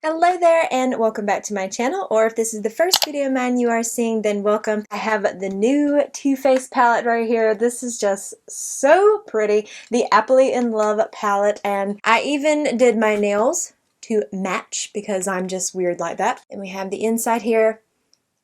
Hello there and welcome back to my channel, or if this is the first video of mine you are seeing, then welcome. I have the new Too Faced palette right here. This is just so pretty. The Appley in Love palette, and I even did my nails to match because I'm just weird like that. And we have the inside here.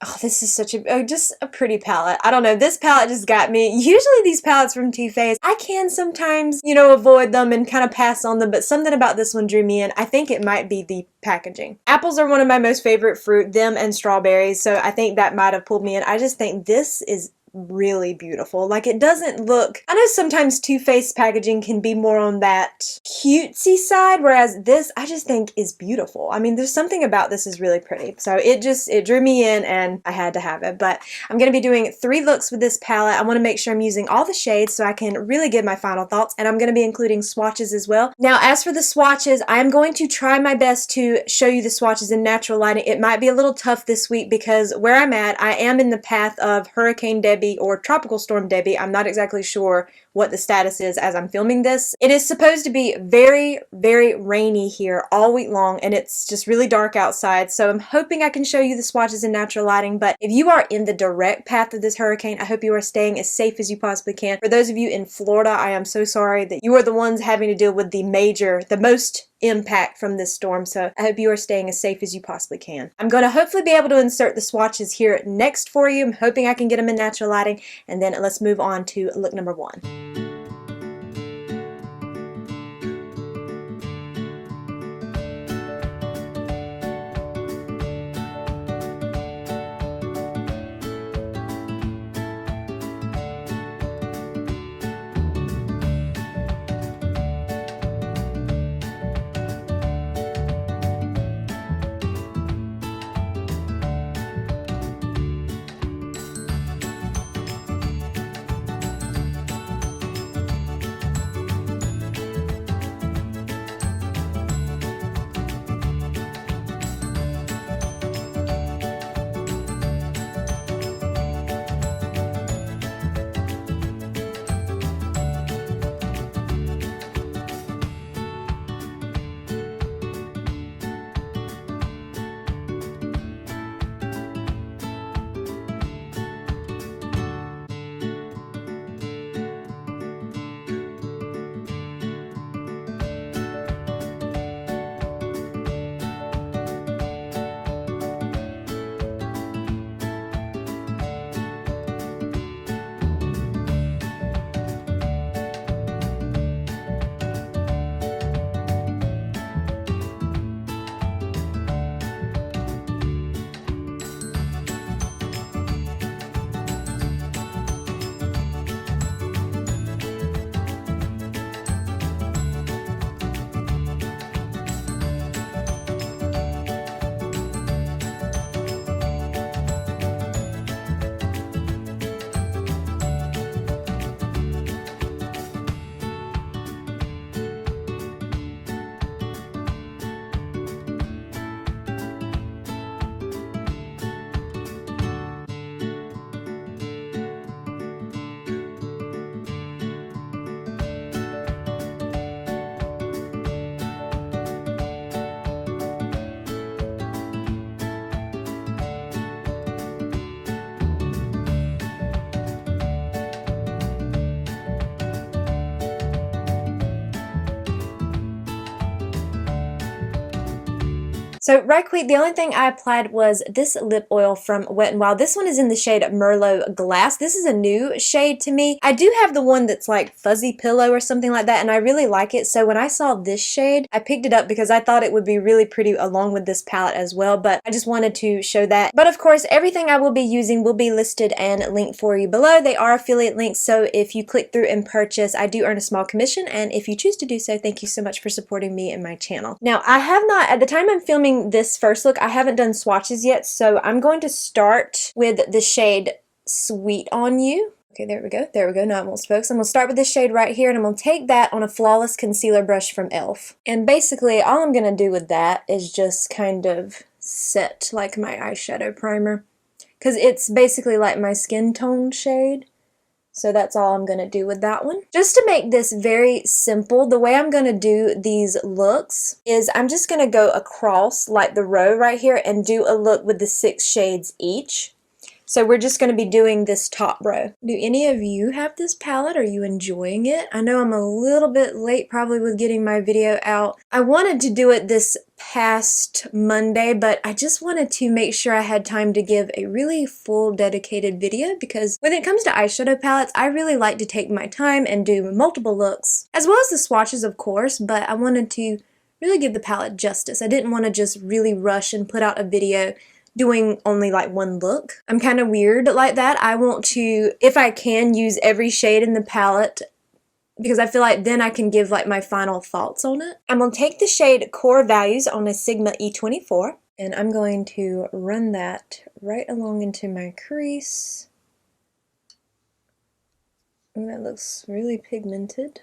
Oh, this is such just a pretty palette. I don't know, this palette just got me. Usually these palettes from Too Faced, I can sometimes, avoid them and kind of pass on them, but something about this one drew me in. I think it might be the packaging. Apples are one of my most favorite fruit, them and strawberries, so I think that might have pulled me in. I just think this is really beautiful. Like, it doesn't look, I know sometimes Too Faced packaging can be more on that cutesy side, whereas this I just think is beautiful. I mean, there's something about this is really pretty. So it drew me in and I had to have it. But I'm going to be doing 3 looks with this palette. I want to make sure I'm using all the shades so I can really give my final thoughts, and I'm going to be including swatches as well. Now, as for the swatches, I am going to try my best to show you the swatches in natural lighting. It might be a little tough this week because where I'm at, I am in the path of Hurricane Debbie or Tropical Storm Debbie. I'm not exactly sure what the status is as I'm filming this. It is supposed to be very, very rainy here all week long, and it's just really dark outside, so I'm hoping I can show you the swatches in natural lighting. But if you are in the direct path of this hurricane, I hope you are staying as safe as you possibly can. For those of you in Florida, I am so sorry that you are the ones having to deal with the most impact from this storm, so I hope you are staying as safe as you possibly can. I'm going to hopefully be able to insert the swatches here next for you. I'm hoping I can get them in natural lighting, and then let's move on to look number 1. So right quick, the only thing I applied was this lip oil from Wet n Wild. This one is in the shade Merlot Glass. This is a new shade to me. I do have the one that's like Fuzzy Pillow or something like that, and I really like it. So when I saw this shade, I picked it up because I thought it would be really pretty along with this palette as well, but I just wanted to show that. But of course, everything I will be using will be listed and linked for you below. They are affiliate links, so if you click through and purchase, I do earn a small commission, and if you choose to do so, thank you so much for supporting me and my channel. Now, I have not, at the time I'm filming this first look, I haven't done swatches yet, so I'm going to start with the shade Sweet on You. Okay, there we go. There we go. Now I'm almost focused. I'm going to start with this shade right here, and I'm going to take that on a Flawless concealer brush from e.l.f. And basically, all I'm going to do with that is just kind of set like my eyeshadow primer, because it's basically like my skin tone shade. So that's all I'm going to do with that one. Just to make this very simple, the way I'm going to do these looks is I'm just going to go across like the row right here and do a look with the 6 shades each. So we're just going to be doing this top row. Do any of you have this palette? Are you enjoying it? I know I'm a little bit late probably with getting my video out. I wanted to do it this past Monday, but I just wanted to make sure I had time to give a really full dedicated video, because when it comes to eyeshadow palettes, I really like to take my time and do multiple looks, as well as the swatches of course, but I wanted to really give the palette justice. I didn't want to just really rush and put out a video doing only like one look. I'm kind of weird like that. I want to, if I can, use every shade in the palette because I feel like then I can give like my final thoughts on it. I'm going to take the shade Core Values on a Sigma E24 and I'm going to run that right along into my crease. And that looks really pigmented.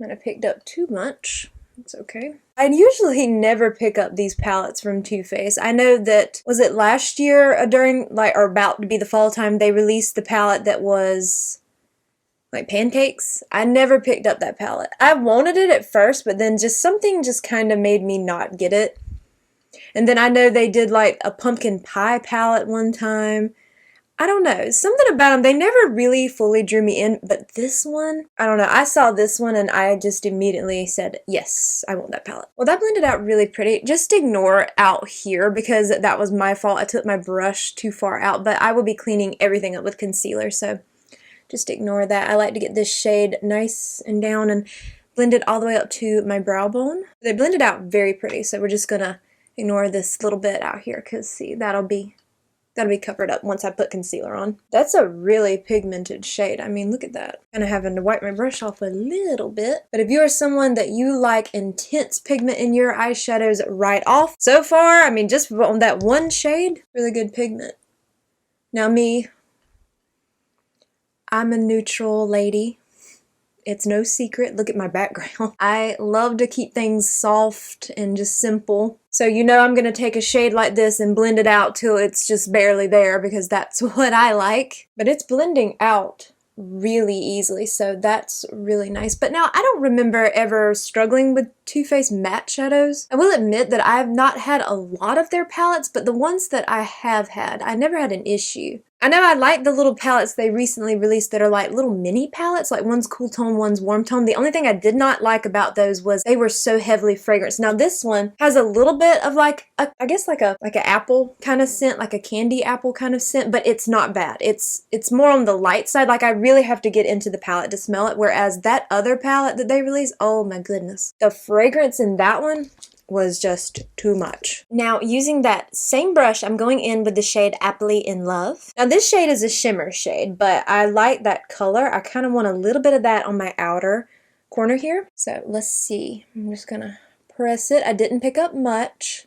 I might have picked up too much. It's okay. I usually never pick up these palettes from Too Faced. I know that, was it last year during, like, or about to be the fall time, they released the palette that was, like, pancakes? I never picked up that palette. I wanted it at first, but then just something just kind of made me not get it. And then I know they did, like, a pumpkin pie palette one time. I don't know, something about them, they never really fully drew me in, but this one, I don't know, I saw this one and I just immediately said, yes, I want that palette. Well, that blended out really pretty. Just ignore out here because that was my fault. I took my brush too far out, but I will be cleaning everything up with concealer, so just ignore that. I like to get this shade nice and down and blend it all the way up to my brow bone. They blended out very pretty, so we're just gonna ignore this little bit out here because see, that'll be covered up once I put concealer on. That's a really pigmented shade. I mean, look at that. Kind of having to wipe my brush off a little bit. But if you are someone that you like intense pigment in your eyeshadows right off, so far, I mean, just on that one shade, really good pigment. Now me, I'm a neutral lady. It's no secret. Look at my background. I love to keep things soft and just simple. So you know I'm going to take a shade like this and blend it out till it's just barely there because that's what I like. But it's blending out really easily, so that's really nice. But now I don't remember ever struggling with Too Faced matte shadows. I will admit that I have not had a lot of their palettes, but the ones that I have had, I never had an issue. I know I like the little palettes they recently released that are like little mini palettes, like one's cool tone, one's warm tone. The only thing I did not like about those was they were so heavily fragranced. Now this one has a little bit of like, I guess like an apple kind of scent, like a candy apple kind of scent, but it's not bad. It's more on the light side. Like I really have to get into the palette to smell it, whereas that other palette that they released, oh my goodness. The fragrance in that one was just too much. Now using that same brush, I'm going in with the shade Appley in Love. Now this shade is a shimmer shade, but I like that color. I kind of want a little bit of that on my outer corner here. So let's see, I'm just gonna press it. I didn't pick up much.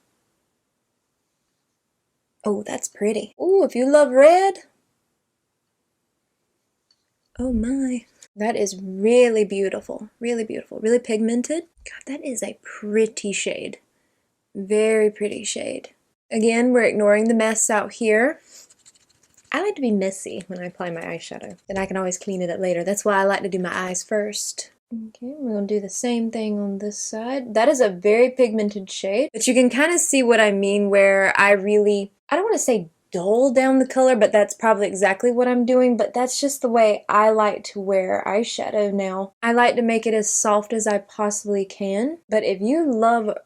Oh, that's pretty. Oh, if you love red. Oh my. That is really beautiful, really pigmented. God, that is a pretty shade. Very pretty shade. Again, we're ignoring the mess out here. I like to be messy when I apply my eyeshadow. Then I can always clean it up later. That's why I like to do my eyes first. Okay, we're going to do the same thing on this side. That is a very pigmented shade, but you can kind of see what I mean where I don't want to say dull down the color, but that's probably exactly what I'm doing, but that's just the way I like to wear eyeshadow now. I like to make it as soft as I possibly can, but if you love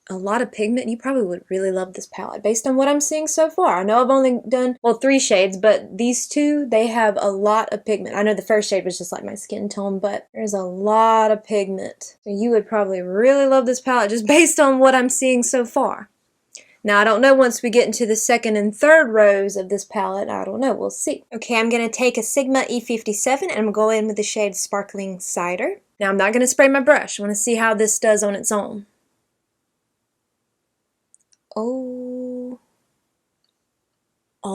a lot of pigment, you probably would really love this palette based on what I'm seeing so far. I know I've only done, well, 3 shades, but these two, they have a lot of pigment. I know the first shade was just like my skin tone, but there's a lot of pigment. So you would probably really love this palette just based on what I'm seeing so far. Now, I don't know once we get into the second and third rows of this palette. I don't know. We'll see. Okay, I'm going to take a Sigma E57 and I'm going to go in with the shade Sparkling Cider. Now, I'm not going to spray my brush. I want to see how this does on its own. Oh,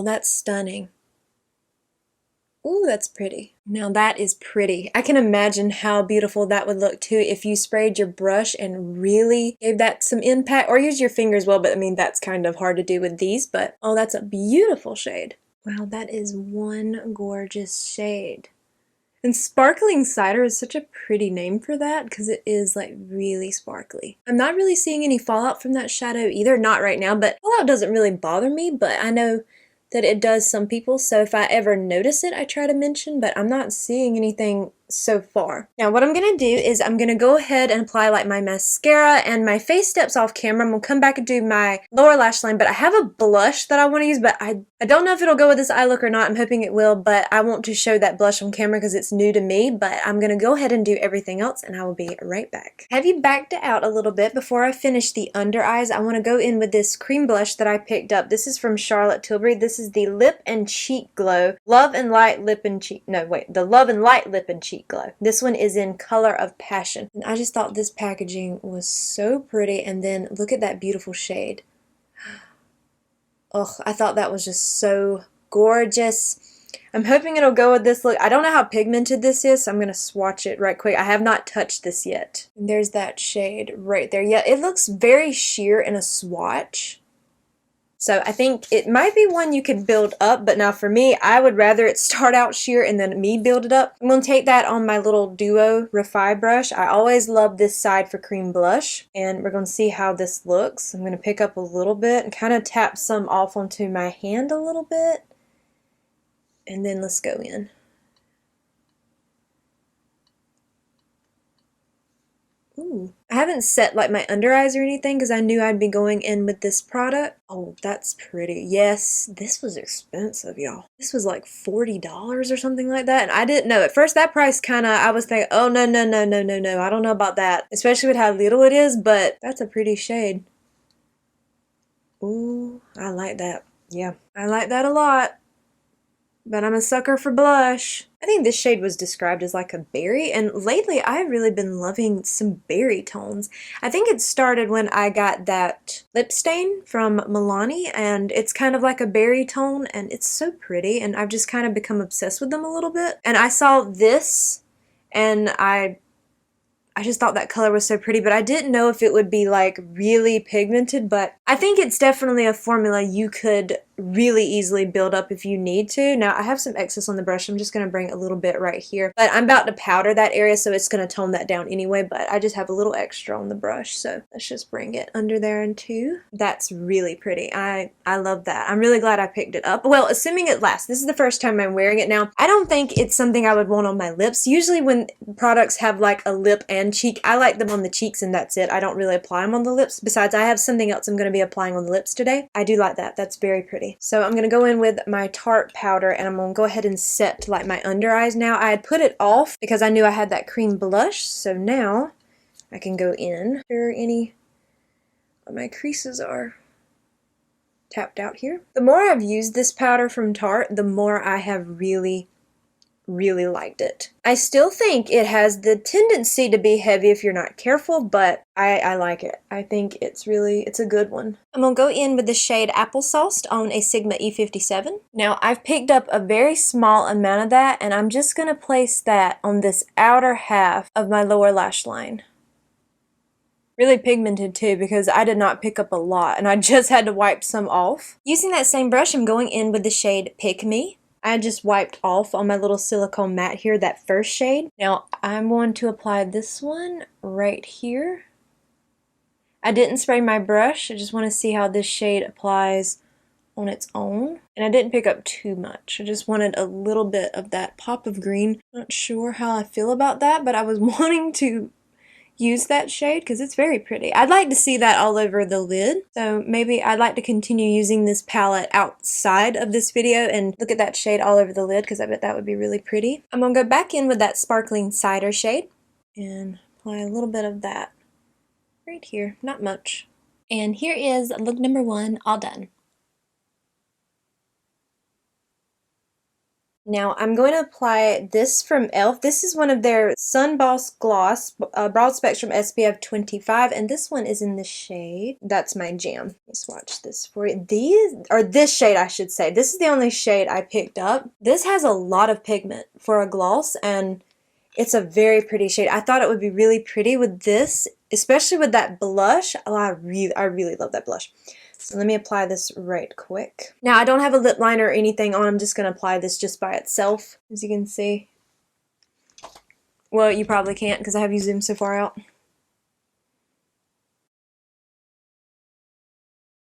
that's stunning. Ooh, that's pretty. Now that is pretty. I can imagine how beautiful that would look too if you sprayed your brush and really gave that some impact, or use your finger as well, but I mean that's kind of hard to do with these, but oh, that's a beautiful shade. Wow, that is one gorgeous shade. And sparkling cider is such a pretty name for that because it is like really sparkly. I'm not really seeing any fallout from that shadow either, not right now, but fallout doesn't really bother me, but I know that it does some people, so if I ever notice it, I try to mention, but I'm not seeing anything so far. Now what I'm gonna do is I'm gonna go ahead and apply like my mascara and my face steps off camera. I'm gonna come back and do my lower lash line, but I have a blush that I want to use, but I don't know if it'll go with this eye look or not. I'm hoping it will, but I want to show that blush on camera because it's new to me, but I'm gonna go ahead and do everything else and I will be right back. Have you backed it out a little bit before I finish the under eyes? I want to go in with this cream blush that I picked up. This is from Charlotte Tilbury. This is the Lip and Cheek Glow. Love and Light Lip and Cheek, no wait, the Love and Light Lip and Cheek Glow. This one is in Color of Passion. And I just thought this packaging was so pretty, and then look at that beautiful shade. Ugh, I thought that was just so gorgeous. I'm hoping it'll go with this look. I don't know how pigmented this is, so I'm going to swatch it right quick. I have not touched this yet. And there's that shade right there. Yeah, it looks very sheer in a swatch. So I think it might be one you could build up, but now for me, I would rather it start out sheer and then me build it up. I'm going to take that on my little Duo Refi brush. I always love this side for cream blush, and we're going to see how this looks. I'm going to pick up a little bit and kind of tap some off onto my hand a little bit, and then let's go in. Ooh. I haven't set like my under eyes or anything because I knew I'd be going in with this product. Oh, that's pretty. Yes, this was expensive, y'all. This was like $40 or something like that, and I didn't know. At first, that price kind of, I was thinking, oh, no, no, no, no, no, no. I don't know about that, especially with how little it is, but that's a pretty shade. Ooh, I like that. Yeah, I like that a lot. But I'm a sucker for blush. I think this shade was described as like a berry, and lately I've really been loving some berry tones. I think it started when I got that lip stain from Milani, and it's kind of like a berry tone, and it's so pretty, and I've just kind of become obsessed with them a little bit. And I saw this, and I just thought that color was so pretty, but I didn't know if it would be like really pigmented, but I think it's definitely a formula you could really easily build up if you need to. Now I have some excess on the brush. I'm just going to bring a little bit right here, but I'm about to powder that area, so it's going to tone that down anyway, but I just have a little extra on the brush, so let's just bring it under there and too. That's really pretty. I love that. I'm really glad I picked it up. Well, assuming it lasts. This is the first time I'm wearing it now. I don't think it's something I would want on my lips. Usually when products have like a lip and cheek, I like them on the cheeks and that's it. I don't really apply them on the lips. Besides, I have something else I'm going to be applying on the lips today. I do like that. That's very pretty. So I'm going to go in with my Tarte powder, and I'm going to go ahead and set like my under eyes now. I had put it off because I knew I had that cream blush, so now I can go in where any of my creases are tapped out here. The more I've used this powder from Tarte, the more I have really liked it. I still think it has the tendency to be heavy if you're not careful, but I like it. I think it's a good one. I'm gonna go in with the shade Applesauce on a Sigma E57. Now I've picked up a very small amount of that, and I'm just gonna place that on this outer half of my lower lash line. Really pigmented too, because I did not pick up a lot and I just had to wipe some off. Using that same brush, I'm going in with the shade Pick Me. I just wiped off on my little silicone mat here that first shade. Now I'm going to apply this one right here. I didn't spray my brush. I just want to see how this shade applies on its own. And I didn't pick up too much. I just wanted a little bit of that pop of green. Not sure how I feel about that, but I was wanting to use that shade because it's very pretty. I'd like to see that all over the lid, so maybe I'd like to continue using this palette outside of this video and look at that shade all over the lid because I bet that would be really pretty. I'm gonna go back in with that sparkling cider shade and apply a little bit of that right here, not much. And here is look number one, all done. Now I'm going to apply this from e.l.f. This is one of their Sun Boss Gloss Broad Spectrum SPF 25, and this one is in the shade. That's my jam. Let me swatch this for you. This shade I should say. This is the only shade I picked up. This has a lot of pigment for a gloss, and It's a very pretty shade. I thought it would be really pretty with this, especially with that blush. Oh, I really love that blush. So let me apply this right quick. Now I don't have a lip liner or anything on. I'm just going to apply this just by itself, as you can see. Well, you probably can't because I have you zoomed so far out.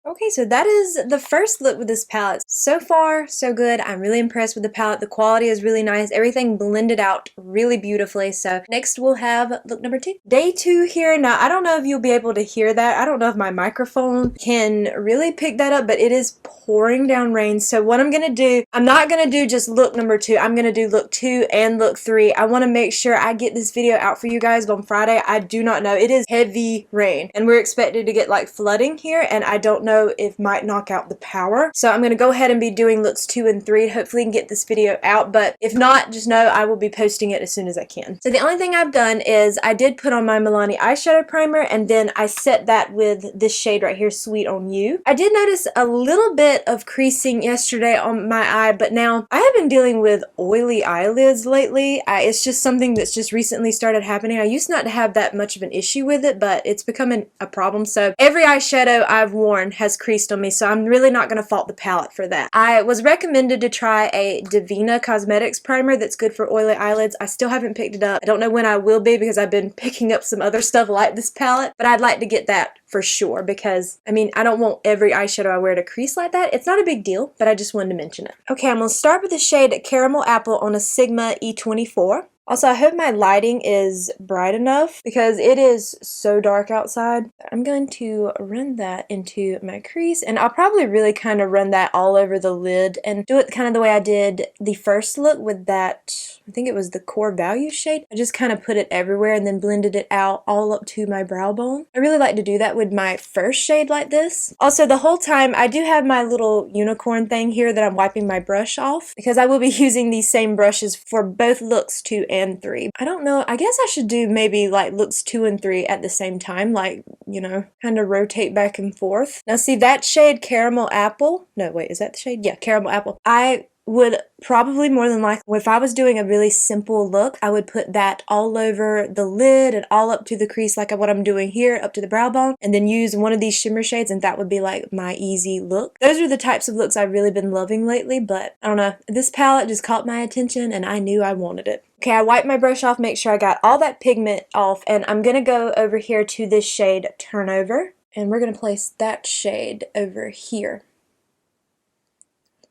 Okay, so that is the first look with this palette. So far, so good. I'm really impressed with the palette. The quality is really nice. Everything blended out really beautifully. So next we'll have look number 2. Day 2 here. Now, I don't know if you'll be able to hear that. I don't know if my microphone can really pick that up, but it is pouring down rain. So what I'm going to do, I'm not going to do just look number 2. I'm going to do look 2 and look 3. I want to make sure I get this video out for you guys on Friday. I do not know. It is heavy rain and we're expected to get like flooding here, and I don't know if might knock out the power. So I'm going to go ahead and be doing looks 2 and 3. Hopefully I can get this video out, but if not, just know I will be posting it as soon as I can. So the only thing I've done is I did put on my Milani eyeshadow primer, and then I set that with this shade right here, Sweet on You. I did notice a little bit of creasing yesterday on my eye, but now I have been dealing with oily eyelids lately. It's just something that's just recently started happening. I used not to have that much of an issue with it, but it's becoming a problem. So every eyeshadow I've worn has creased on me, so I'm really not going to fault the palette for that. I was recommended to try a Divina Cosmetics primer that's good for oily eyelids. I still haven't picked it up. I don't know when I will be because I've been picking up some other stuff like this palette, but I'd like to get that for sure because, I mean, I don't want every eyeshadow I wear to crease like that. It's not a big deal, but I just wanted to mention it. Okay, I'm going to start with the shade Caramel Apple on a Sigma E24. Also, I hope my lighting is bright enough because it is so dark outside. I'm going to run that into my crease, and I'll probably really kind of run that all over the lid and do it kind of the way I did the first look with that, I think it was the Core Value shade. I just kind of put it everywhere and then blended it out all up to my brow bone. I really like to do that with my first shade like this. Also, the whole time I do have my little unicorn thing here that I'm wiping my brush off because I will be using these same brushes for both looks 2 and 3. I don't know, I guess I should do maybe like looks 2 and 3 at the same time, like, you know, kind of rotate back and forth. Now see that shade Caramel Apple, no wait, is that the shade? Yeah, Caramel Apple. I would probably more than likely, if I was doing a really simple look, I would put that all over the lid and all up to the crease like what I'm doing here, up to the brow bone, and then use one of these shimmer shades, and that would be like my easy look. Those are the types of looks I've really been loving lately, but I don't know, this palette just caught my attention and I knew I wanted it. Okay, I wiped my brush off, make sure I got all that pigment off, and I'm gonna go over here to this shade Turnover, and we're gonna place that shade over here.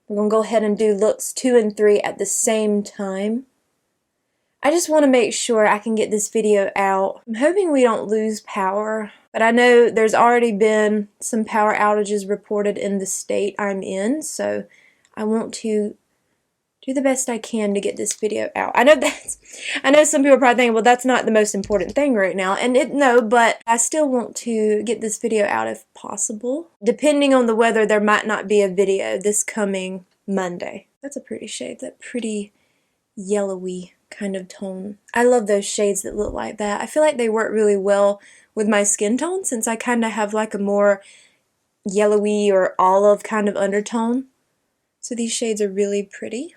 We're going to go ahead and do looks 2 and 3 at the same time. I just want to make sure I can get this video out. I'm hoping we don't lose power, but I know there's already been some power outages reported in the state I'm in, so I want to do the best I can to get this video out. I know some people are probably thinking, well, that's not the most important thing right now, and no, but I still want to get this video out if possible. Depending on the weather, there might not be a video this coming Monday. That's a pretty shade, that pretty yellowy kind of tone. I love those shades that look like that. I feel like they work really well with my skin tone since I kind of have like a more yellowy or olive kind of undertone. So these shades are really pretty.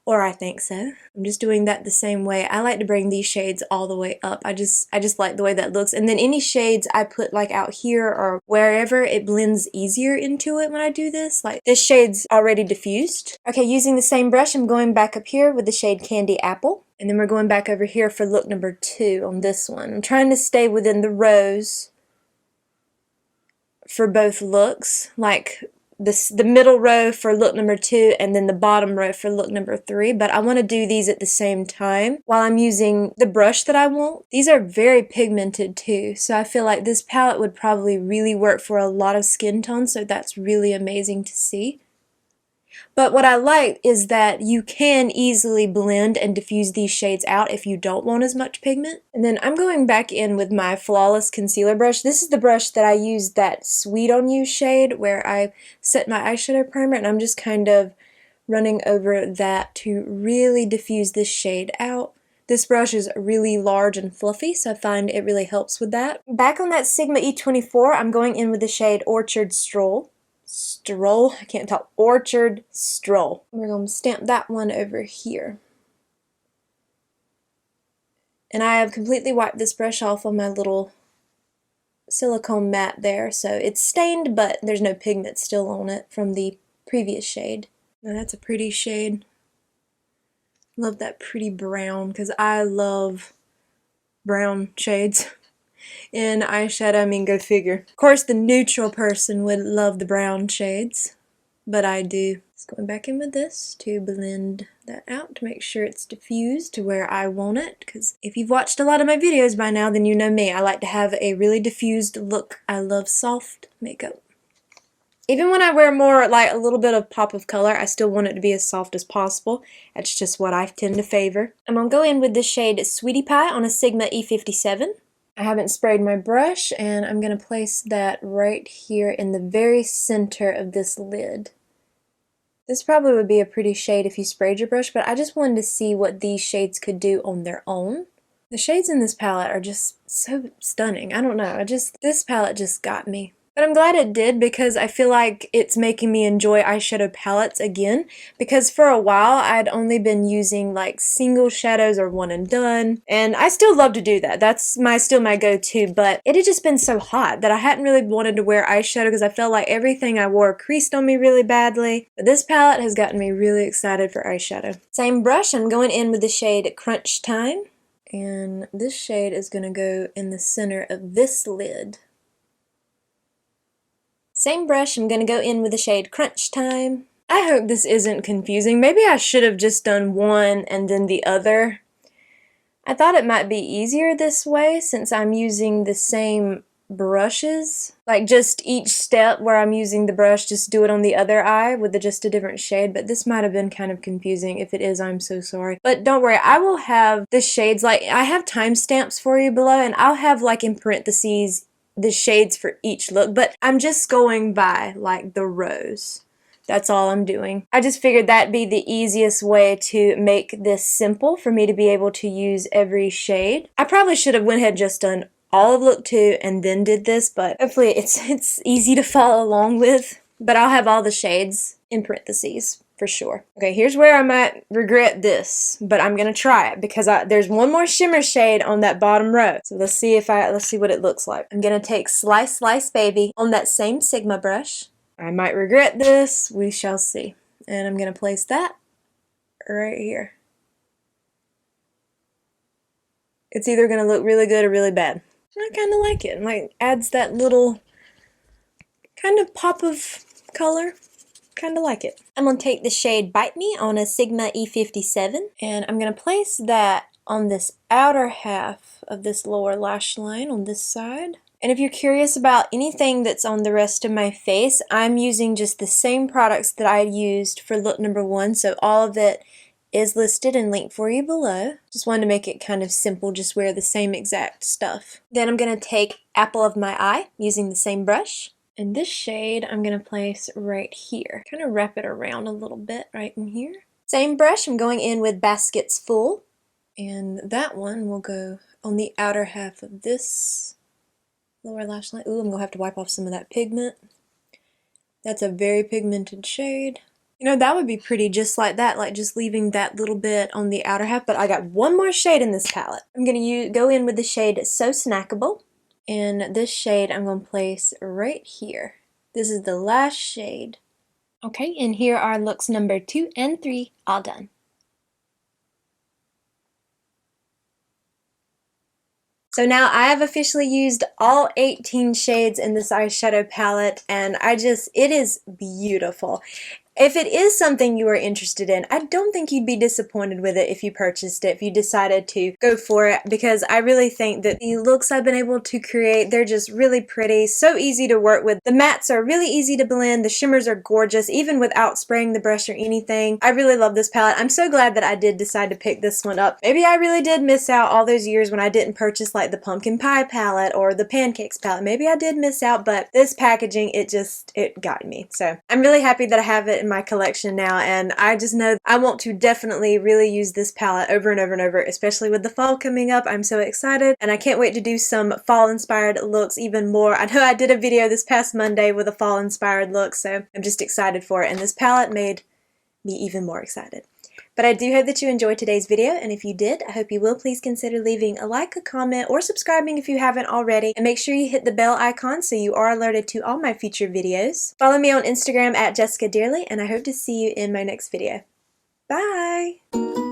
Or I think so. I'm just doing that the same way. I like to bring these shades all the way up. I just like the way that looks. And then any shades I put like out here or wherever, it blends easier into it when I do this. Like this shade's already diffused. Okay, using the same brush, I'm going back up here with the shade Candy Apple. And then we're going back over here for look number 2 on this one. I'm trying to stay within the rows for both looks. Like the middle row for look number 2 and then the bottom row for look number 3, but I want to do these at the same time while I'm using the brush that I want. These are very pigmented too, so I feel like this palette would probably really work for a lot of skin tones, so that's really amazing to see. But what I like is that you can easily blend and diffuse these shades out if you don't want as much pigment. And then I'm going back in with my Flawless Concealer brush. This is the brush that I used that Sweet on You shade where I set my eyeshadow primer, and I'm just kind of running over that to really diffuse this shade out. This brush is really large and fluffy, so I find it really helps with that. Back on that Sigma E24, I'm going in with the shade Orchard Stroll. I can't talk. Orchard Stroll. We're going to stamp that one over here. And I have completely wiped this brush off on my little silicone mat there, so it's stained, but there's no pigment still on it from the previous shade. Now that's a pretty shade. Love that pretty brown, because I love brown shades in eyeshadow. I mean, go figure. Of course, the neutral person would love the brown shades, but I do. Just going back in with this to blend that out to make sure it's diffused to where I want it, because if you've watched a lot of my videos by now, then you know me. I like to have a really diffused look. I love soft makeup. Even when I wear more, like a little bit of pop of color, I still want it to be as soft as possible. That's just what I tend to favor. I'm going to go in with the shade Sweetie Pie on a Sigma E57. I haven't sprayed my brush, and I'm going to place that right here in the very center of this lid. This probably would be a pretty shade if you sprayed your brush, but I just wanted to see what these shades could do on their own. The shades in this palette are just so stunning. I don't know, this palette just got me. But I'm glad it did, because I feel like it's making me enjoy eyeshadow palettes again, because for a while I'd only been using like single shadows or one and done, and I still love to do that. That's still my go-to, but it had just been so hot that I hadn't really wanted to wear eyeshadow because I felt like everything I wore creased on me really badly. But this palette has gotten me really excited for eyeshadow. Same brush, I'm going in with the shade Crunch Time, and this shade is going to go in the center of this lid. Same brush, I'm going to go in with the shade Crunch Time. I hope this isn't confusing. Maybe I should have just done one and then the other. I thought it might be easier this way since I'm using the same brushes. Like just each step where I'm using the brush, just do it on the other eye with just a different shade, but this might have been kind of confusing. If it is, I'm so sorry. But don't worry, I will have the shades, like I have timestamps for you below, and I'll have like in parentheses the shades for each look, but I'm just going by like the rows. That's all I'm doing. I just figured that'd be the easiest way to make this simple for me to be able to use every shade. I probably should have went ahead and just done all of look 2 and then did this, but hopefully it's easy to follow along with. But I'll have all the shades in parentheses for sure. Okay, here's where I might regret this, but I'm gonna try it because there's one more shimmer shade on that bottom row. So let's see what it looks like. I'm gonna take Slice Slice Baby on that same Sigma brush. I might regret this, we shall see. And I'm gonna place that right here. It's either gonna look really good or really bad. I kind of like it. It like adds that little kind of pop of color. Kind of like it. I'm going to take the shade Bite Me on a Sigma E57, and I'm going to place that on this outer half of this lower lash line on this side. And if you're curious about anything that's on the rest of my face, I'm using just the same products that I used for look number 1, so all of it is listed and linked for you below. Just wanted to make it kind of simple, just wear the same exact stuff. Then I'm going to take Apple of My Eye using the same brush. And this shade I'm going to place right here. Kind of wrap it around a little bit right in here. Same brush, I'm going in with Baskets Full. And that one will go on the outer half of this lower lash line. Ooh, I'm going to have to wipe off some of that pigment. That's a very pigmented shade. You know, that would be pretty just like that, like just leaving that little bit on the outer half, but I got one more shade in this palette. I'm going to go in with the shade So Snackable. And this shade I'm going to place right here. This is the last shade. Okay, and here are looks number 2 and 3 all done. So now I have officially used all 18 shades in this eyeshadow palette, and it is beautiful. If it is something you are interested in, I don't think you'd be disappointed with it if you purchased it, if you decided to go for it, because I really think that the looks I've been able to create, they're just really pretty, so easy to work with. The mattes are really easy to blend, the shimmers are gorgeous, even without spraying the brush or anything. I really love this palette. I'm so glad that I did decide to pick this one up. Maybe I really did miss out all those years when I didn't purchase like the pumpkin pie palette or the pancakes palette. Maybe I did miss out, but this packaging, it got me. So I'm really happy that I have it in my collection now, and I just know I want to definitely really use this palette over and over and over, especially with the fall coming up. I'm so excited, and I can't wait to do some fall inspired looks even more. I know I did a video this past Monday with a fall inspired look, so I'm just excited for it, and this palette made me even more excited. But I do hope that you enjoyed today's video, and if you did, I hope you will please consider leaving a like, a comment, or subscribing if you haven't already, and make sure you hit the bell icon so you are alerted to all my future videos. Follow me on Instagram at jessicadeerly, and I hope to see you in my next video. Bye!